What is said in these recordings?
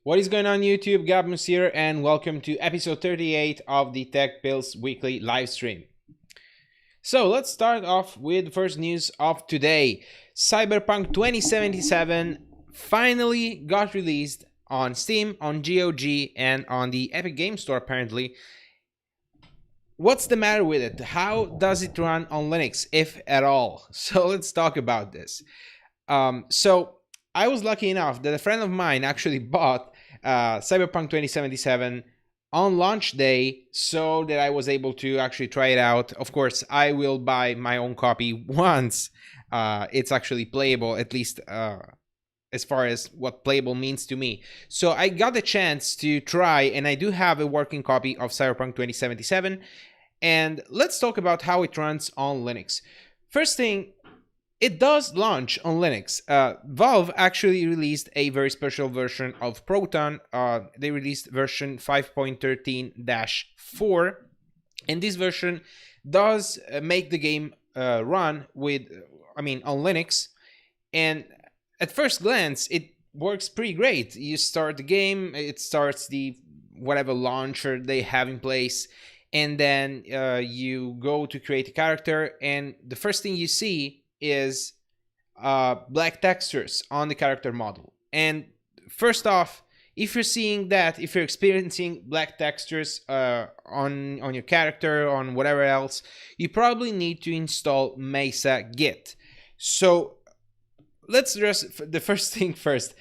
What is going on YouTube? Gabmus here and welcome to episode 38 of the Tech Pills weekly live stream. So let's start off with the first news of today. Cyberpunk 2077 finally got released on Steam, on GOG, and on the Epic Game Store apparently. What's the matter with it? How does it run on Linux, if at all? So let's talk about this. So I was lucky enough that a friend of mine actually bought Cyberpunk 2077 on launch day so that I was able to actually try it out. Of course, I will buy my own copy once it's actually playable, at least as far as what playable means to me. So I got the chance to try, and I do have a working copy of Cyberpunk 2077. And let's talk about how it runs on Linux. First thing, it does launch on Linux. Valve actually released a very special version of Proton. They released version 5.13-4, and this version does make the game run on Linux. And at first glance, it works pretty great. You start the game, it starts the whatever launcher they have in place, and then you go to create a character, and the first thing you see is black textures on the character model. And first off, if you're seeing that, if you're experiencing black textures on your character, on whatever else, you probably need to install Mesa Git. So let's address the first thing first.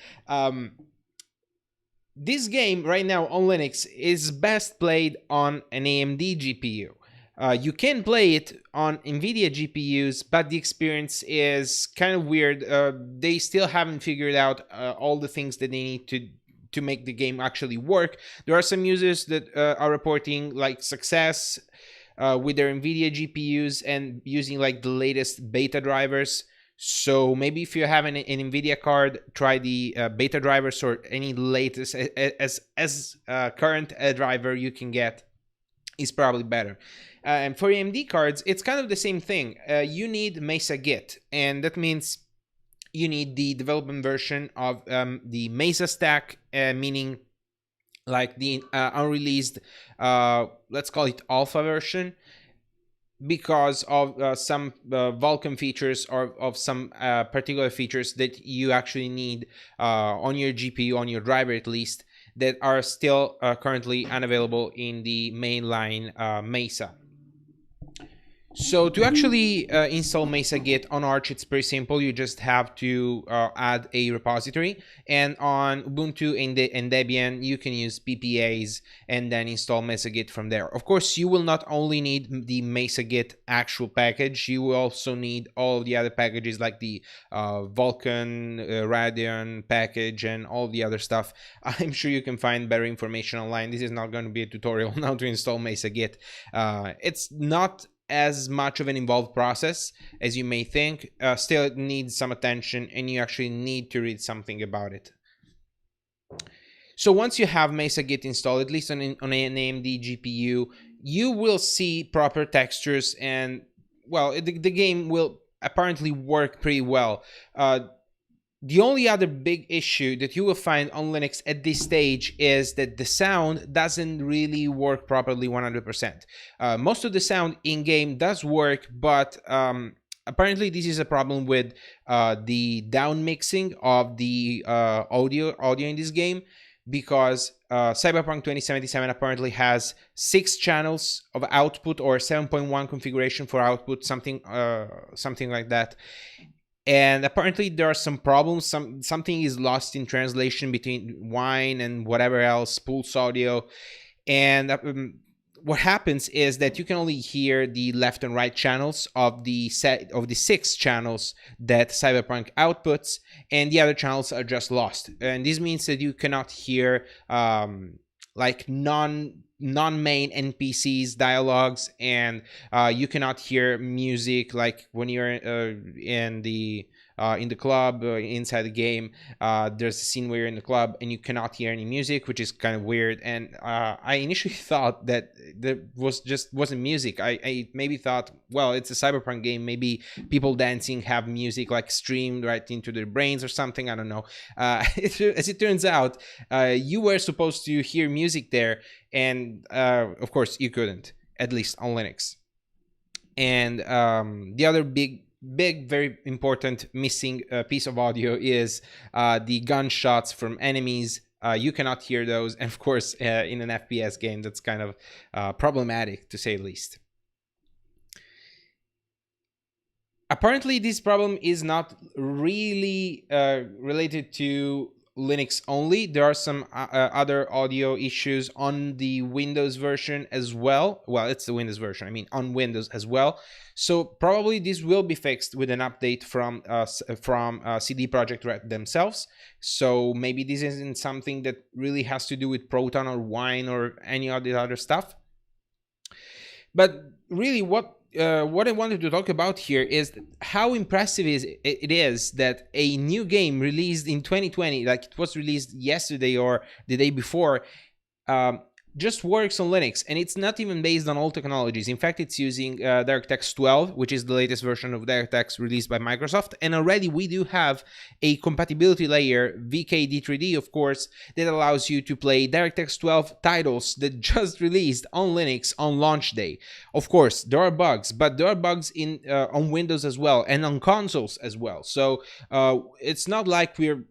This game right now on Linux is best played on an AMD GPU. You can play it on NVIDIA GPUs, but the experience is kind of weird. They still haven't figured out all the things that they need to make the game actually work. There are some users that are reporting like success with their NVIDIA GPUs and using like the latest beta drivers. So maybe if you have an NVIDIA card, try the beta drivers or any latest as current driver you can get is probably better. And for AMD cards, it's kind of the same thing. You need Mesa Git, and that means you need the development version of the Mesa stack, meaning like the unreleased, let's call it alpha version, because of some Vulkan features or of some particular features that you actually need on your GPU, on your driver at least, that are still currently unavailable in the mainline Mesa. So to actually install Mesa Git on Arch, it's pretty simple. You just have to add a repository, and on Ubuntu and Debian, you can use PPAs and then install Mesa Git from there. Of course, you will not only need the Mesa Git actual package, you will also need all the other packages like the Vulkan, Radeon package, and all the other stuff. I'm sure you can find better information online. This is not going to be a tutorial now to install Mesa Git. It's not as much of an involved process as you may think. Still, it needs some attention and you actually need to read something about it. So once you have Mesa Git installed, at least on an AMD GPU, you will see proper textures and, well, the game will apparently work pretty well. The only other big issue that you will find on Linux at this stage is that the sound doesn't really work properly 100%. Most of the sound in-game does work, but apparently this is a problem with the down mixing of the audio in this game, because Cyberpunk 2077 apparently has 6 channels of output, or 7.1 configuration for output, something like that. And apparently there are some problems. Something is lost in translation between Wine and whatever else, Pulse audio. And what happens is that you can only hear the left and right channels of the 6 channels that Cyberpunk outputs, and the other channels are just lost. And this means that you cannot hear like non-main NPCs dialogues, and you cannot hear music like when you're in the club, inside the game. There's a scene where you're in the club and you cannot hear any music, which is kind of weird. And I initially thought that there wasn't music. I maybe thought, well, it's a Cyberpunk game, maybe people dancing have music like streamed right into their brains or something, I don't know. As it turns out, you were supposed to hear music there, and of course you couldn't, at least on Linux. And the other big, very important missing piece of audio is the gunshots from enemies. You cannot hear those, and of course in an FPS game that's kind of problematic, to say the least. Apparently this problem is not really related to Linux only. There are some other audio issues on the Windows version as well. Well, it's the Windows version, I mean on Windows as well. So probably this will be fixed with an update from CD Projekt Red themselves. So maybe this isn't something that really has to do with Proton or Wine or any of the other stuff. But really what I wanted to talk about here is how impressive it is that a new game released in 2020, like it was released yesterday or the day before, just works on Linux, and it's not even based on old technologies. In fact, it's using DirectX 12, which is the latest version of DirectX released by Microsoft, and already we do have a compatibility layer, VKD3D, of course, that allows you to play DirectX 12 titles that just released on Linux on launch day. Of course, there are bugs, but there are bugs in on Windows as well, and on consoles as well. So it's not like we're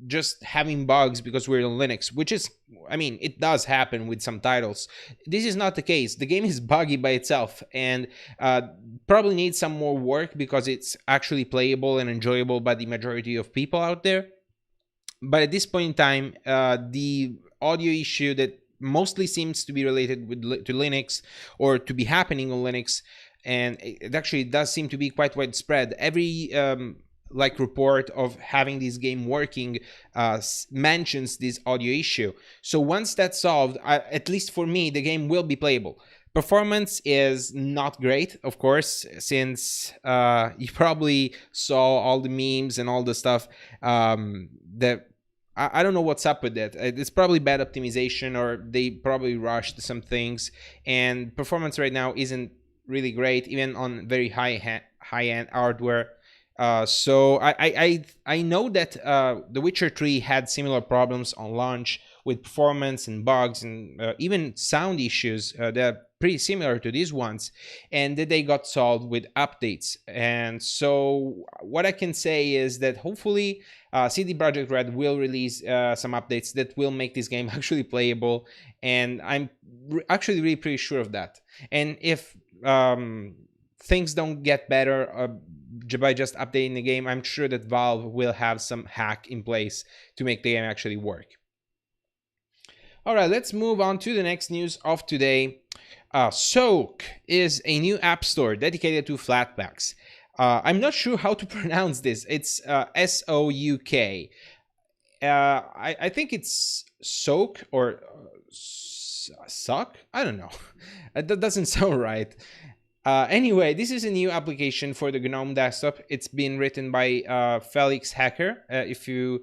just having bugs because we're on Linux, which is, I mean, it does happen with some titles. This is not the case. The game is buggy by itself, and probably needs some more work because it's actually playable and enjoyable by the majority of people out there. But at this point in time, the audio issue that mostly seems to be related to Linux, or to be happening on Linux, and it actually does seem to be quite widespread. Every like report of having this game working mentions this audio issue. So once that's solved, at least for me, the game will be playable. Performance is not great, of course, since you probably saw all the memes and all the stuff that I don't know what's up with that. It's probably bad optimization, or they probably rushed some things, and performance right now isn't really great, even on very high-end hardware. So I know that The Witcher 3 had similar problems on launch with performance and bugs and even sound issues that are pretty similar to these ones, and that they got solved with updates. And so what I can say is that hopefully CD Projekt Red will release some updates that will make this game actually playable, and I'm actually really pretty sure of that. And if things don't get better by just updating the game, I'm sure that Valve will have some hack in place to make the game actually work. All right, let's move on to the next news of today. Soak is a new app store dedicated to Flatpaks. I'm not sure how to pronounce this. It's S-O-U-K. I think it's Soak or Suck? I don't know. That doesn't sound right. Anyway, this is a new application for the Gnome desktop. It's been written by Felix Hacker. If you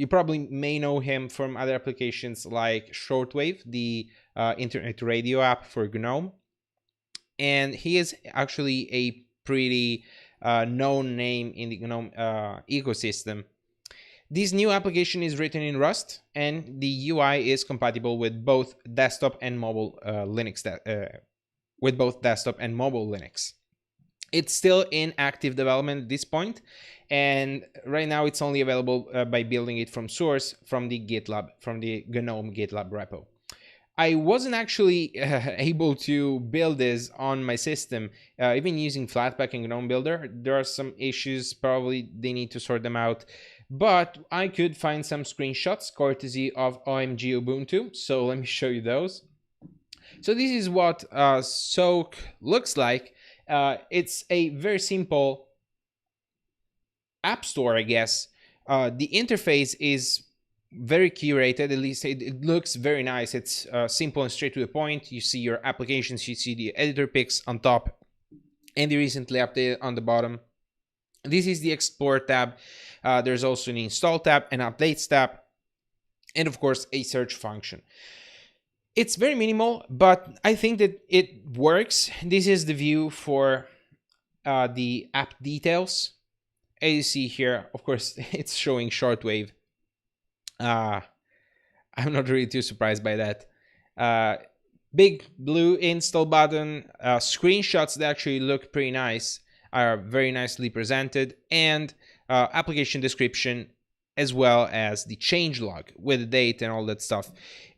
probably may know him from other applications like Shortwave, the internet radio app for Gnome. And he is actually a pretty known name in the Gnome ecosystem. This new application is written in Rust, and the UI is compatible with both desktop and mobile Linux. It's still in active development at this point, and right now it's only available by building it from source from the GitLab, from the Gnome GitLab repo. I wasn't actually able to build this on my system, even using Flatpak and Gnome Builder. There are some issues, probably they need to sort them out, but I could find some screenshots courtesy of OMG Ubuntu, so let me show you those. So this is what Soak looks like. It's a very simple app store, I guess. The interface is very curated, at least it looks very nice. It's simple and straight to the point. You see your applications, you see the editor picks on top, and the recently updated on the bottom. This is the Explore tab. There's also an Install tab, an Updates tab, and of course a search function. It's very minimal, but I think that it works. This is the view for the app details. As you see here, of course, it's showing Shortwave. I'm not really too surprised by that. Big blue install button, screenshots that actually look pretty nice, are very nicely presented, and application description, as well as the changelog with the date and all that stuff.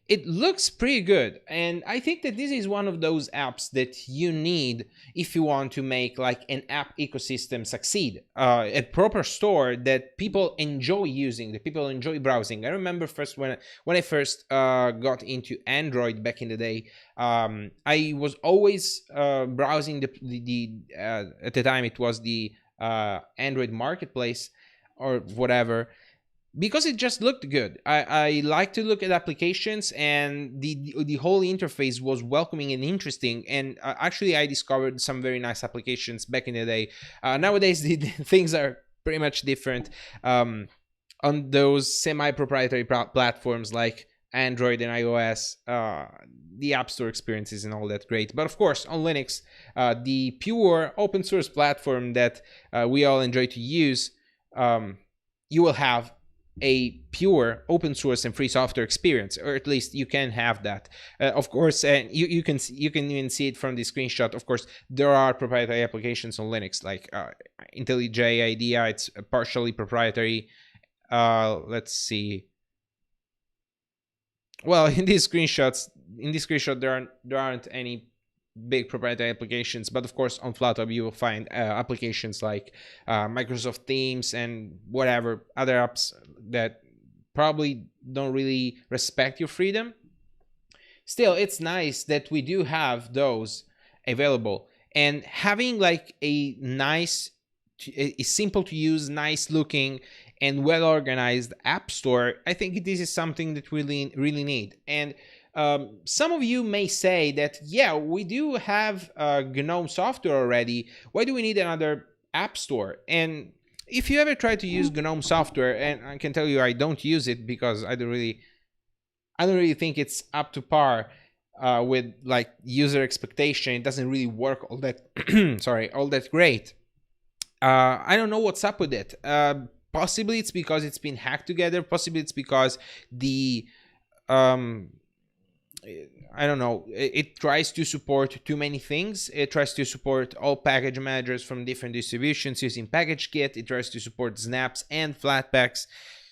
It looks pretty good, and I think that this is one of those apps that you need if you want to make like an app ecosystem succeed. A proper store that people enjoy using, that people enjoy browsing. I remember first when I first got into Android back in the day, I was always browsing at the time it was the Android marketplace or whatever, because it just looked good. I like to look at applications, and the whole interface was welcoming and interesting, and actually I discovered some very nice applications back in the day. Nowadays things are pretty much different on those semi-proprietary platforms like Android and iOS. The App Store experience isn't all that great, but of course on Linux, the pure open source platform that we all enjoy to use, you will have a pure open source and free software experience, or at least you can have that. Of course, and you can even see it from the screenshot. Of course, there are proprietary applications on Linux, like IntelliJ IDEA. It's partially proprietary. Let's see. Well, in this screenshot, there aren't any big proprietary applications, but of course on Flutter you will find applications like Microsoft Teams and whatever other apps that probably don't really respect your freedom. Still, it's nice that we do have those available, and having like a nice, a simple to use, nice looking and well organized app store, I think this is something that we really need. And some of you may say that, yeah, we do have GNOME software already. Why do we need another app store? And if you ever try to use GNOME software, and I can tell you I don't use it because I don't really think it's up to par with like user expectation. It doesn't really work all that all that great. I don't know what's up with it. Possibly it's because it's been hacked together. Possibly it's because the I don't know, it tries to support too many things. It tries to support all package managers from different distributions using Package Kit. It tries to support snaps and Flatpaks.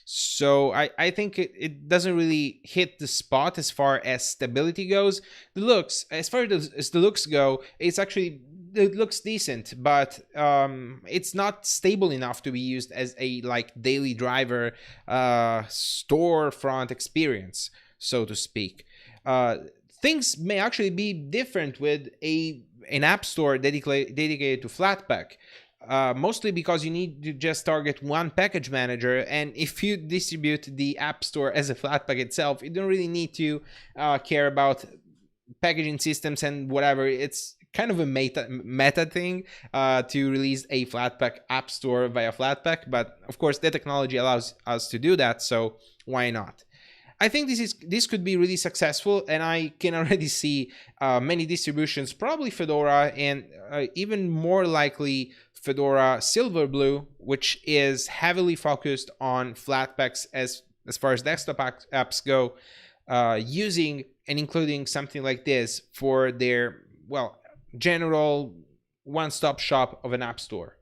So I think it doesn't really hit the spot as far as stability goes. The looks, as far as the looks go, it's actually it looks decent, but it's not stable enough to be used as a like daily driver storefront experience, so to speak. Things may actually be different with an app store dedicated to Flatpak. Mostly because you need to just target one package manager, and if you distribute the app store as a Flatpak itself, you don't really need to care about packaging systems and whatever. It's kind of a meta thing to release a Flatpak app store via Flatpak, but of course the technology allows us to do that, so why not? I think this could be really successful, and I can already see many distributions, probably Fedora, and even more likely Fedora Silverblue, which is heavily focused on Flatpaks as far as desktop apps go, using and including something like this for their, well, general one-stop shop of an app store.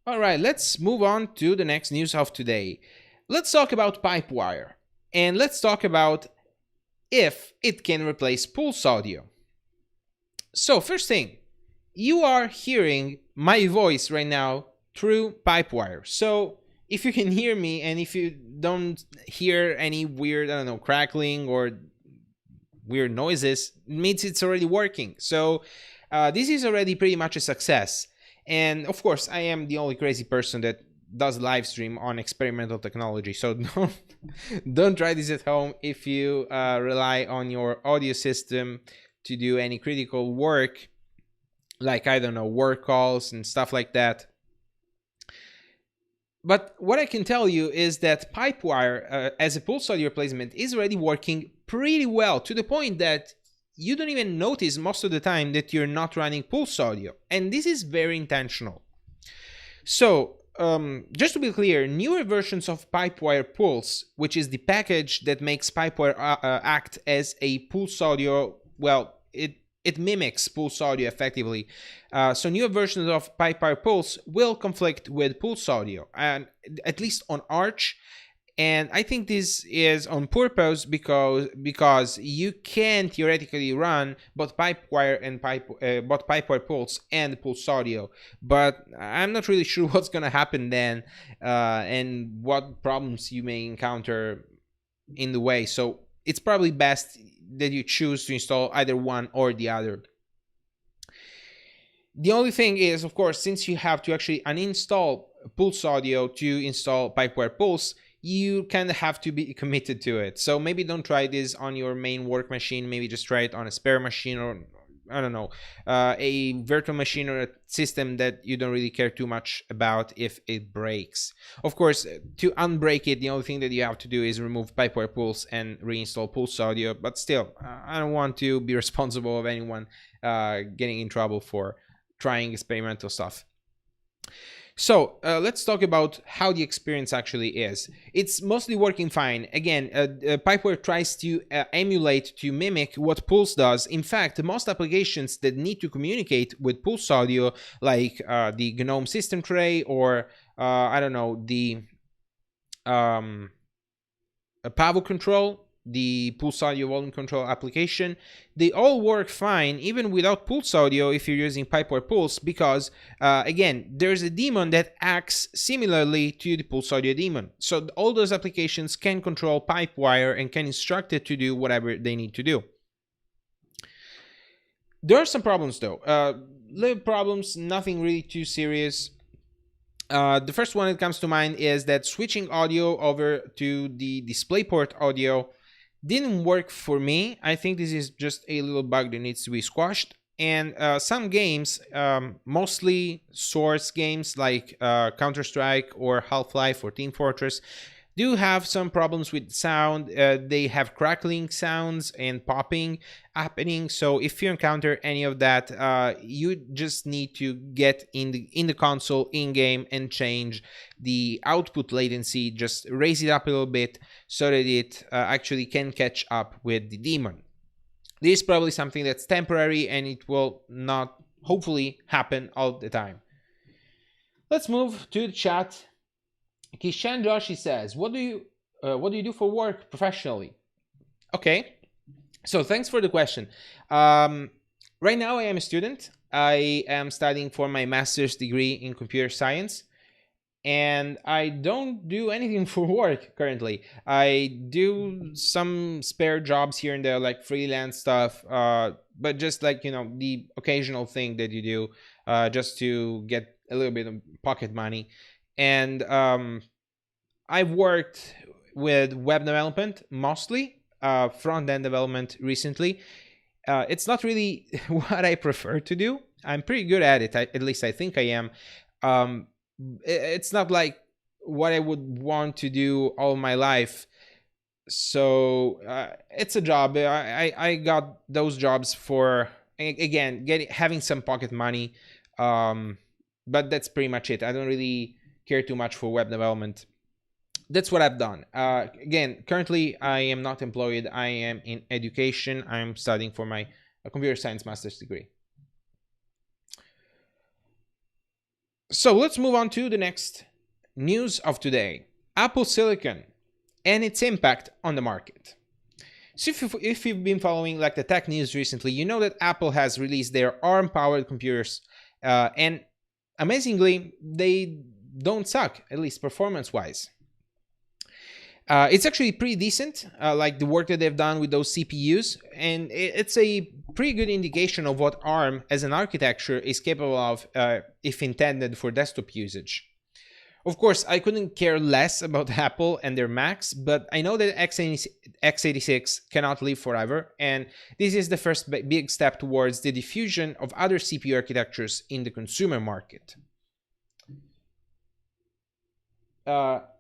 All right, let's move on to the next news of today. Let's talk about Pipewire, and let's talk about if it can replace Pulse audio. So first thing, you are hearing my voice right now through Pipewire. So if you can hear me, and if you don't hear any weird, I don't know, crackling or weird noises, it means it's already working. So this is already pretty much a success. And of course, I am the only crazy person that does live stream on experimental technology, so don't try this at home if you rely on your audio system to do any critical work, like, I don't know, work calls and stuff like that. But what I can tell you is that Pipewire as a Pulse audio replacement is already working pretty well, to the point that you don't even notice most of the time that you're not running Pulse audio, and this is very intentional. So just to be clear, newer versions of Pipewire Pulse, which is the package that makes Pipewire act as a Pulse audio, well, it mimics Pulse audio effectively. So newer versions of Pipewire Pulse will conflict with Pulse audio, and at least on Arch. And I think this is on purpose because you can theoretically run both Pipewire and both Pipewire Pulse and Pulse Audio, but I'm not really sure what's gonna happen then and what problems you may encounter in the way. So it's probably best that you choose to install either one or the other. The only thing is, of course, since you have to actually uninstall Pulse Audio to install Pipewire Pulse, you kind of have to be committed to it. So maybe don't try this on your main work machine. Maybe just try it on a spare machine, or I don't know, a virtual machine or a system that you don't really care too much about if it breaks. Of course, to unbreak it, the only thing that you have to do is remove Pipewire Pulse and reinstall Pulse Audio. But still, I don't want to be responsible of anyone getting in trouble for trying experimental stuff. So let's talk about how the experience actually is. It's mostly working fine. Again, Pipewire tries to emulate, to mimic what Pulse does. In fact, most applications that need to communicate with Pulse Audio, like the Gnome system tray, or I don't know, the Pavo control, the Pulse Audio volume control application, they all work fine even without Pulse Audio if you're using Pipewire Pulse, because again, there's a daemon that acts similarly to the Pulse Audio daemon. So all those applications can control Pipewire and can instruct it to do whatever they need to do. There are some problems though, little problems, nothing really too serious. The first one that comes to mind is that switching audio over to the DisplayPort audio didn't work for me. I think this is just a little bug that needs to be squashed. And some games, mostly Source games like Counter-Strike or Half-Life or Team Fortress, do have some problems with sound. They have crackling sounds and popping happening. So if you encounter any of that, you just need to get in the console in-game and change the output latency latency just raise it up a little bit so that it actually can catch up with the daemon. This is probably something that's temporary, and it will not hopefully happen all the time. Let's move to the chat. Kishan Joshi says, what do you do for work professionally? Okay, so thanks for the question. Right now, I am a student. I am studying for my master's degree in computer science, and I don't do anything for work currently. I do some spare jobs here and there, like freelance stuff, but just like, the occasional thing that you do just to get a little bit of pocket money. And I've worked with web development mostly, front end development recently. It's not really what I prefer to do. I'm pretty good at it, at least I think I am. Um, it's not like what I would want to do all my life. So it's a job. I got those jobs for, again, having some pocket money. But that's pretty much it. I don't really care too much for web development. That's what I've done. Again, currently I am not employed. I am in education. I'm studying for my computer science master's degree. So let's move on to the next news of today. Apple Silicon and its impact on the market. So if you've been following like the tech news recently, you know that Apple has released their ARM-powered computers, and amazingly, they don't suck, at least performance-wise. It's actually pretty decent, like the work that they've done with those CPUs, and it's a pretty good indication of what ARM as an architecture is capable of if intended for desktop usage. Of course, I couldn't care less about Apple and their Macs, but I know that x86 cannot live forever, and this is the first big step towards the diffusion of other CPU architectures in the consumer market.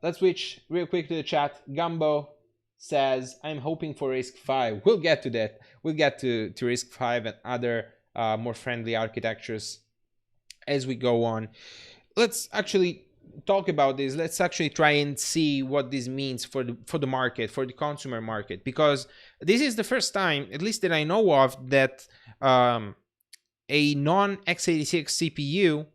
Let's switch real quick to the chat. Gumbo says, I'm hoping for RISC-V. We'll get to that. We'll get to RISC-V and other more friendly architectures as we go on. Let's actually talk about this. Let's actually try and see what this means for the market, for the consumer market, because this is the first time, at least that I know of, that a non-x86 CPU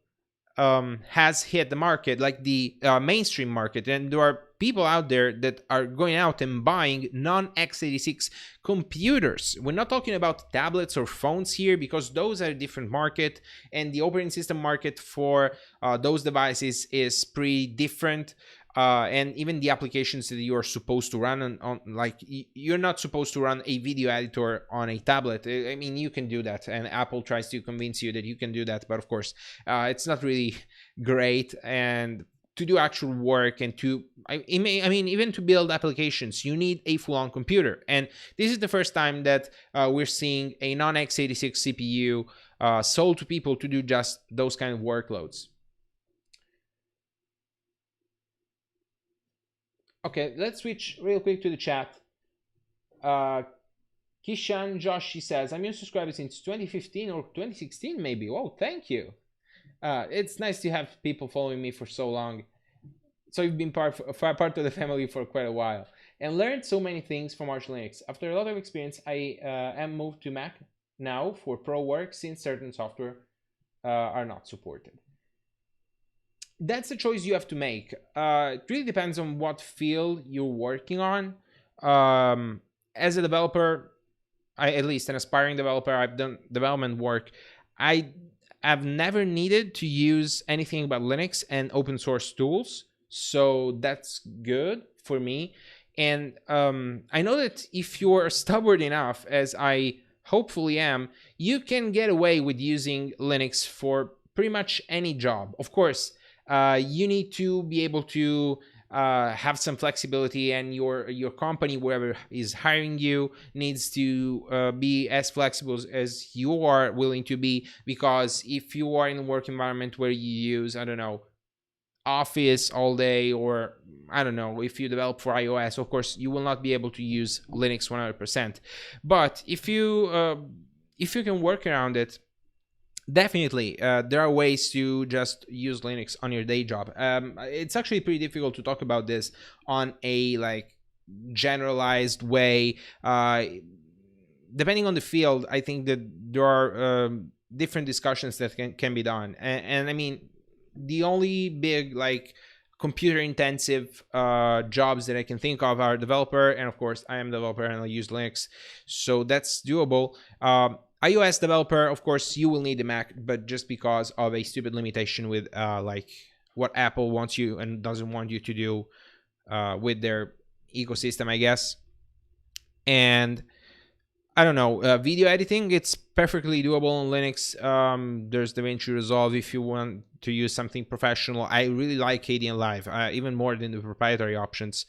has hit the market, like the mainstream market, and there are people out there that are going out and buying non-x86 computers. We're not talking about tablets or phones here, because those are a different market, and the operating system market for those devices is pretty different. And even the applications that you are supposed to run on, like, you're not supposed to run a video editor on a tablet. I mean, you can do that, and Apple tries to convince you that you can do that, but of course, it's not really great. And to do actual work and I mean, even to build applications, you need a full-on computer. And this is the first time that we're seeing a non-x86 CPU sold to people to do just those kind of workloads. Okay, let's switch real quick to the chat. Kishan Joshi says, I'm your subscriber since 2015 or 2016 maybe. Oh, thank you. It's nice to have people following me for so long. So you've been part of the family for quite a while. And learned so many things from Arch Linux. After a lot of experience, I am moved to Mac now for pro work, since certain software are not supported. That's a choice you have to make. It really depends on what field you're working on. As a developer, at least an aspiring developer, I've done development work. I've never needed to use anything but Linux and open source tools, so that's good for me. And I know that if you're stubborn enough, as I hopefully am, you can get away with using Linux for pretty much any job. Of course, you need to be able to have some flexibility, and your company, wherever is hiring you, needs to be as flexible as you are willing to be. Because if you are in a work environment where you use, I don't know, Office all day, or I don't know, if you develop for iOS, of course you will not be able to use Linux 100%. But if you can work around it, definitely, there are ways to just use Linux on your day job. It's actually pretty difficult to talk about this on a like generalized way. Depending on the field, I think that there are different discussions that can be done. And I mean, the only big like computer intensive jobs that I can think of are developer, and of course I am a developer and I use Linux, so that's doable. iOS developer, of course, you will need a Mac, but just because of a stupid limitation with like what Apple wants you and doesn't want you to do with their ecosystem, I guess. And I don't know, video editing, it's perfectly doable on Linux. There's DaVinci Resolve if you want to use something professional. I really like KDN Live, even more than the proprietary options.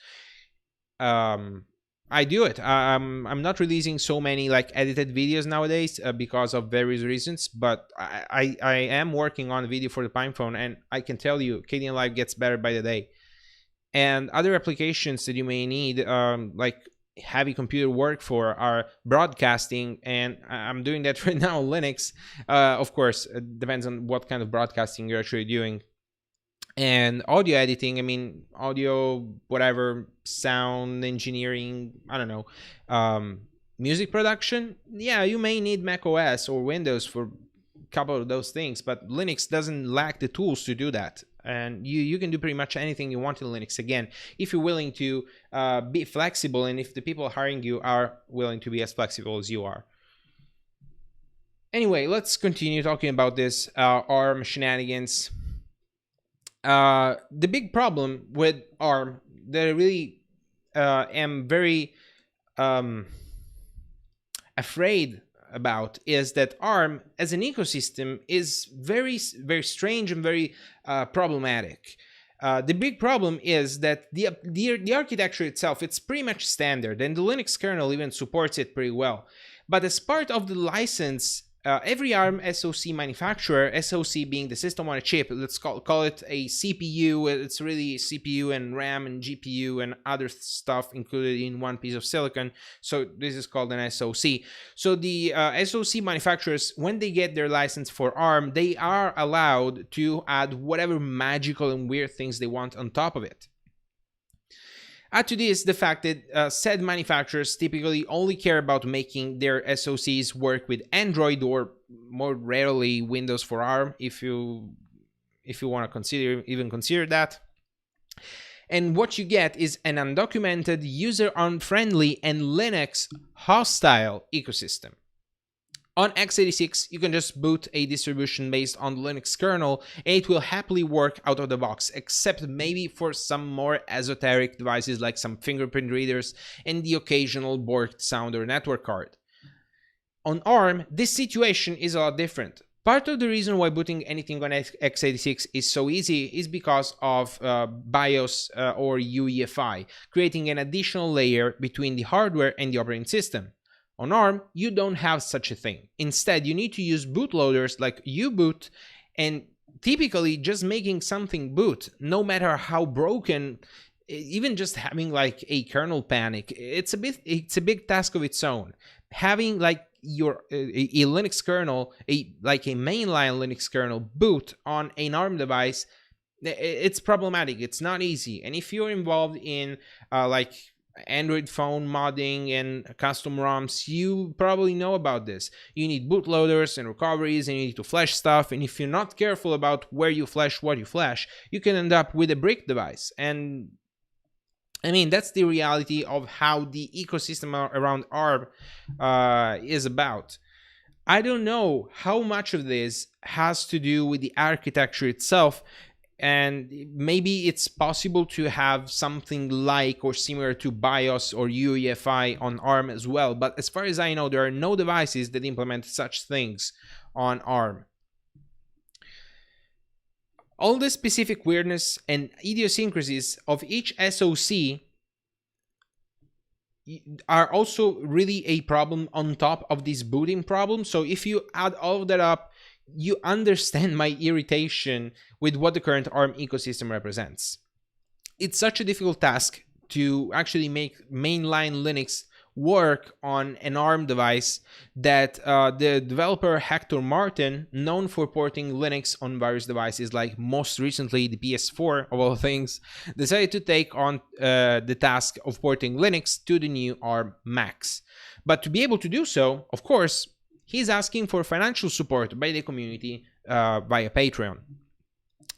I do it. I'm not releasing so many like edited videos nowadays because of various reasons, but I am working on a video for the PinePhone, and I can tell you KDN Live gets better by the day. And other applications that you may need, like heavy computer work for, are broadcasting, and I'm doing that right now on Linux. Of course, it depends on what kind of broadcasting you're actually doing. And audio editing, I mean, audio, whatever, sound engineering, I don't know, music production. Yeah, you may need Mac OS or Windows for a couple of those things, but Linux doesn't lack the tools to do that. And you can do pretty much anything you want in Linux, again, if you're willing to be flexible, and if the people hiring you are willing to be as flexible as you are. Anyway, let's continue talking about this ARM shenanigans. The big problem with ARM that I really am very afraid about is that ARM as an ecosystem is very, very strange and very problematic. The big problem is that the architecture itself, it's pretty much standard, and the Linux kernel even supports it pretty well. But as part of the license, every ARM SoC manufacturer, SoC being the system on a chip, let's call it a CPU, it's really CPU and RAM and GPU and other stuff included in one piece of silicon, so this is called an SoC. So the SoC manufacturers, when they get their license for ARM, they are allowed to add whatever magical and weird things they want on top of it. Add to this the fact that said manufacturers typically only care about making their SoCs work with Android, or more rarely Windows for ARM, if you want to consider that. And what you get is an undocumented, user-unfriendly, and Linux hostile ecosystem. On x86, you can just boot a distribution based on the Linux kernel, and it will happily work out of the box, except maybe for some more esoteric devices like some fingerprint readers and the occasional borked sound or network card. On ARM, this situation is a lot different. Part of the reason why booting anything on x86 is so easy is because of BIOS or UEFI, creating an additional layer between the hardware and the operating system. On ARM, you don't have such a thing. Instead, you need to use bootloaders like U-boot, and typically just making something boot, no matter how broken, even just having like a kernel panic, it's a big task of its own. Having like your a Linux kernel, like a mainline Linux kernel boot on an ARM device, it's problematic. It's not easy, and if you're involved in like Android phone modding and custom ROMs, you probably know about this. You need bootloaders and recoveries, and you need to flash stuff, and if you're not careful about where you flash, what you flash, you can end up with a brick device. And I mean, that's the reality of how the ecosystem around ARM is about. I don't know how much of this has to do with the architecture itself, and maybe it's possible to have something like or similar to BIOS or UEFI on ARM as well, but as far as I know, there are no devices that implement such things on ARM. All the specific weirdness and idiosyncrasies of each SoC are also really a problem on top of this booting problem. So if you add all of that up, you understand my irritation with what the current ARM ecosystem represents. It's such a difficult task to actually make mainline Linux work on an ARM device that the developer Hector Martin, known for porting Linux on various devices like most recently the PS4 of all things, decided to take on the task of porting Linux to the new ARM Macs. But to be able to do so, of course, he's asking for financial support by the community via Patreon.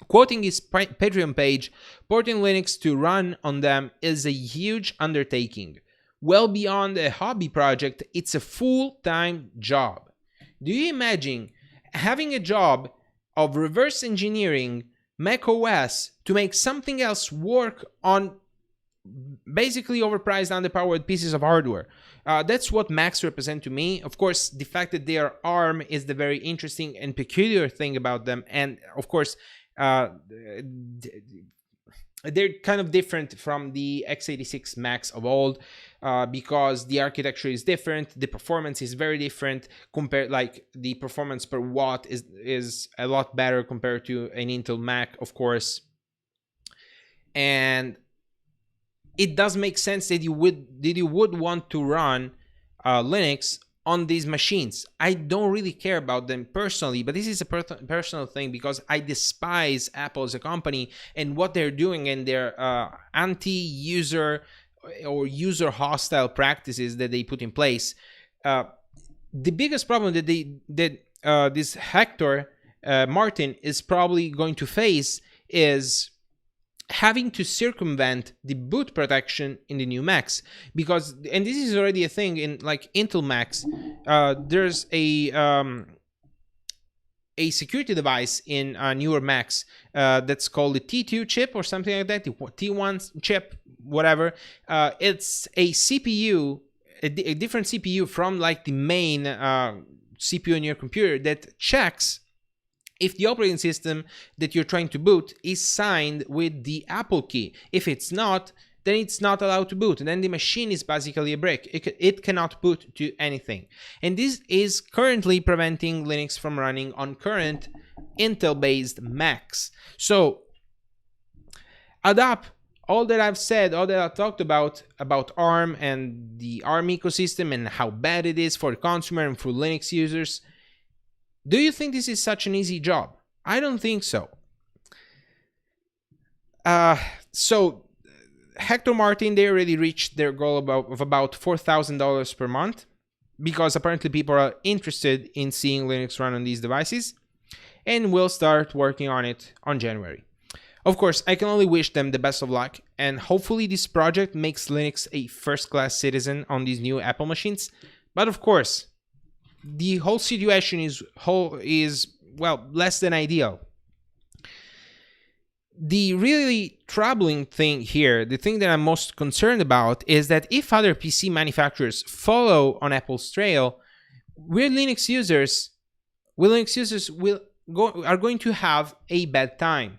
Quoting his Patreon page, porting Linux to run on them is a huge undertaking. Well beyond a hobby project, it's a full-time job. Do you imagine having a job of reverse engineering macOS to make something else work on basically overpriced, underpowered pieces of hardware? That's what Macs represent to me. Of course, the fact that they are ARM is the very interesting and peculiar thing about them. And of course, they're kind of different from the x86 Macs of old, because the architecture is different, the performance is very different. Compared, like, the performance per watt is a lot better compared to an Intel Mac, of course. And it does make sense that you would want to run Linux on these machines. I don't really care about them personally, but this is a personal thing, because I despise Apple as a company and what they're doing and their anti-user or user hostile practices that they put in place. The biggest problem that this Hector Martin is probably going to face is having to circumvent the boot protection in the new Macs, because, and this is already a thing in like Intel Macs, there's a security device in newer Macs that's called the T2 chip or something like that, the T1 chip, whatever. It's a CPU, a different CPU from like the main CPU in your computer, that checks if the operating system that you're trying to boot is signed with the Apple key. If it's not, then it's not allowed to boot. And then the machine is basically a brick. It cannot boot to anything. And this is currently preventing Linux from running on current Intel-based Macs. So, add up all that I've said, all that I've talked about ARM and the ARM ecosystem and how bad it is for the consumer and for Linux users. Do you think this is such an easy job? I don't think so. So Hector Martin, they already reached their goal of about $4,000 per month, because apparently people are interested in seeing Linux run on these devices, and will start working on it on January. Of course, I can only wish them the best of luck, and hopefully this project makes Linux a first-class citizen on these new Apple machines. But of course, the whole situation is well, less than ideal. The really troubling thing here, the thing that I'm most concerned about, is that if other PC manufacturers follow on Apple's trail, Linux users are going to have a bad time.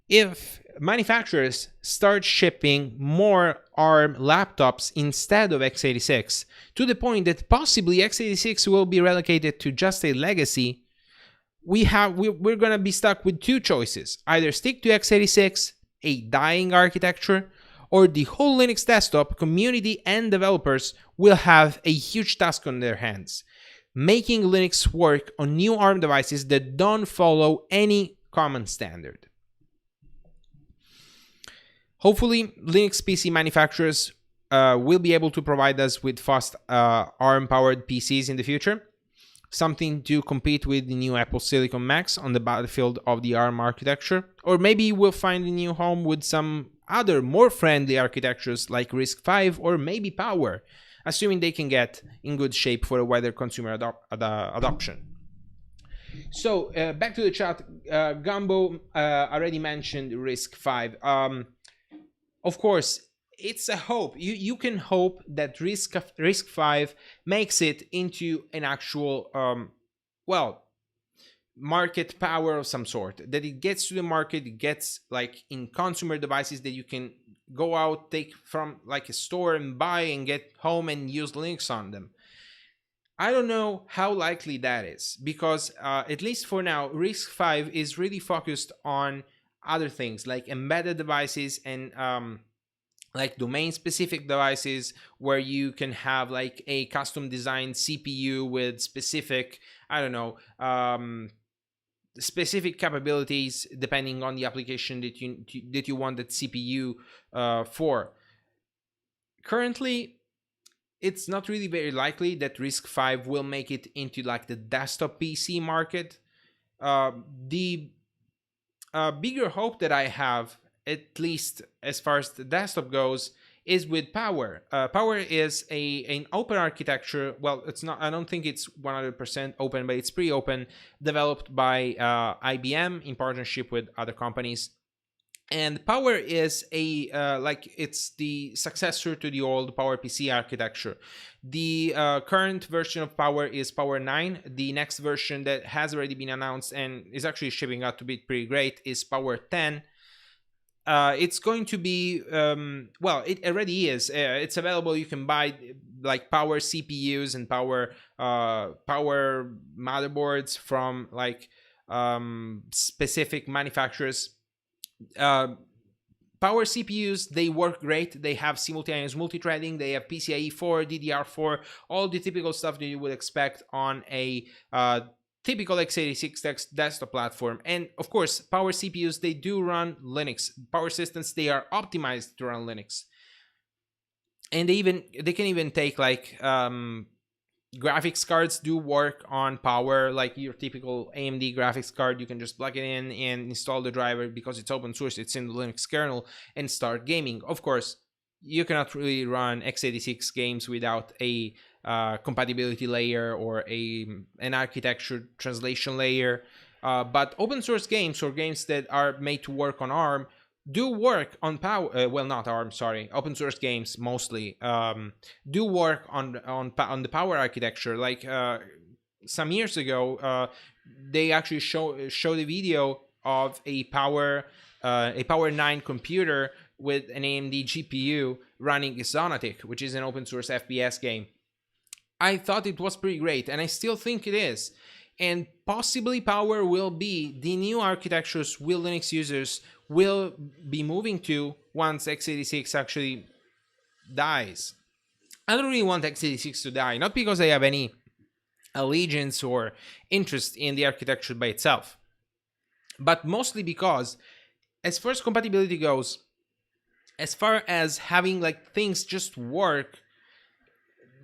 If manufacturers start shipping more ARM laptops instead of x86, to the point that possibly x86 will be relegated to just a legacy, we're going to be stuck with two choices: either stick to x86, a dying architecture, or the whole Linux desktop community and developers will have a huge task on their hands, making Linux work on new ARM devices that don't follow any common standard. Hopefully, Linux PC manufacturers will be able to provide us with fast ARM-powered PCs in the future, something to compete with the new Apple Silicon Macs on the battlefield of the ARM architecture. Or maybe we'll find a new home with some other more friendly architectures like RISC-V or maybe Power, assuming they can get in good shape for a wider consumer adoption. So, back to the chat. Gumbo already mentioned RISC-V. Of course, it's a hope. You can hope that RISC-V makes it into an actual, market power of some sort. That it gets to the market, it gets like in consumer devices that you can go out, take from like a store and buy and get home and use Linux on them. I don't know how likely that is, because at least for now, RISC-V is really focused on other things like embedded devices and like domain-specific devices where you can have like a custom-designed CPU with specific, specific capabilities depending on the application that you want that CPU for. Currently, it's not really very likely that RISC-V will make it into like the desktop PC market. The bigger hope that I have, at least as far as the desktop goes, is with Power. Power is an open architecture. Well, it's not. I don't think it's 100% open, but it's pretty open. Developed by IBM in partnership with other companies. And Power is it's the successor to the old PowerPC architecture. The current version of Power is Power 9. The next version that has already been announced and is actually shipping out to be pretty great is Power 10. It's going to be, well, it already is. It's available. You can buy like Power CPUs and Power motherboards from like specific manufacturers. Power CPUs, they work great. They have simultaneous multi-threading, they have PCIe 4, DDR4, all the typical stuff that you would expect on a typical x86 desktop platform. And of course, Power CPUs, they do run Linux. Power systems, they are optimized to run Linux. And they can even take like graphics cards do work on Power, like your typical AMD graphics card. You can just plug it in and install the driver because it's open source, it's in the Linux kernel, and start gaming. Of course, you cannot really run x86 games without a compatibility layer or an architecture translation layer. But open source games, or games that are made to work on ARM, do work on Power. Well, not ARM, sorry. Open source games mostly do work on the Power architecture. Like some years ago, they actually showed a video of a Power 9 computer with an AMD GPU running Zonatic, which is an open source FPS game. I thought it was pretty great, and I still think it is. And possibly Power will be the new architectures will Linux users will be moving to once x86 actually dies. I don't really want x86 to die, not because I have any allegiance or interest in the architecture by itself, but mostly because as far as compatibility goes, as far as having like things just work,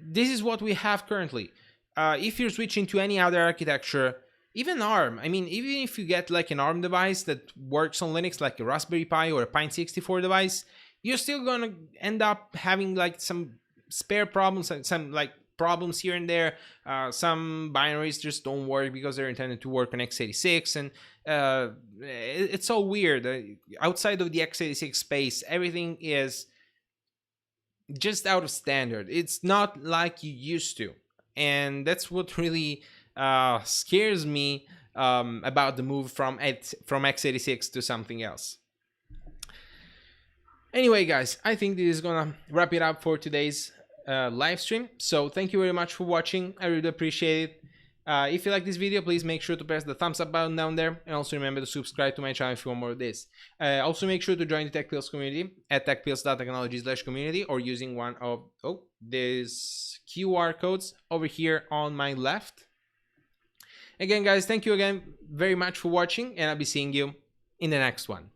this is what we have currently. If you're switching to any other architecture, even ARM, I mean, even if you get like an ARM device that works on Linux, like a Raspberry Pi or a Pine64 device, you're still gonna end up having like some spare problems, some like problems here and there. Some binaries just don't work because they're intended to work on x86, and it's all weird. Outside of the x86 space, everything is just out of standard. It's not like you used to. And that's what really scares me about the move from x86 to something else. Anyway, guys, I think this is gonna wrap it up for today's live stream. So thank you very much for watching. I really appreciate it. If you like this video, please make sure to press the thumbs up button down there, and also remember to subscribe to my channel if you want more of this. Also make sure to join the TechPills community at techpills.technology/community, or using one of these QR codes over here on my left. Again, guys, thank you again very much for watching, and I'll be seeing you in the next one.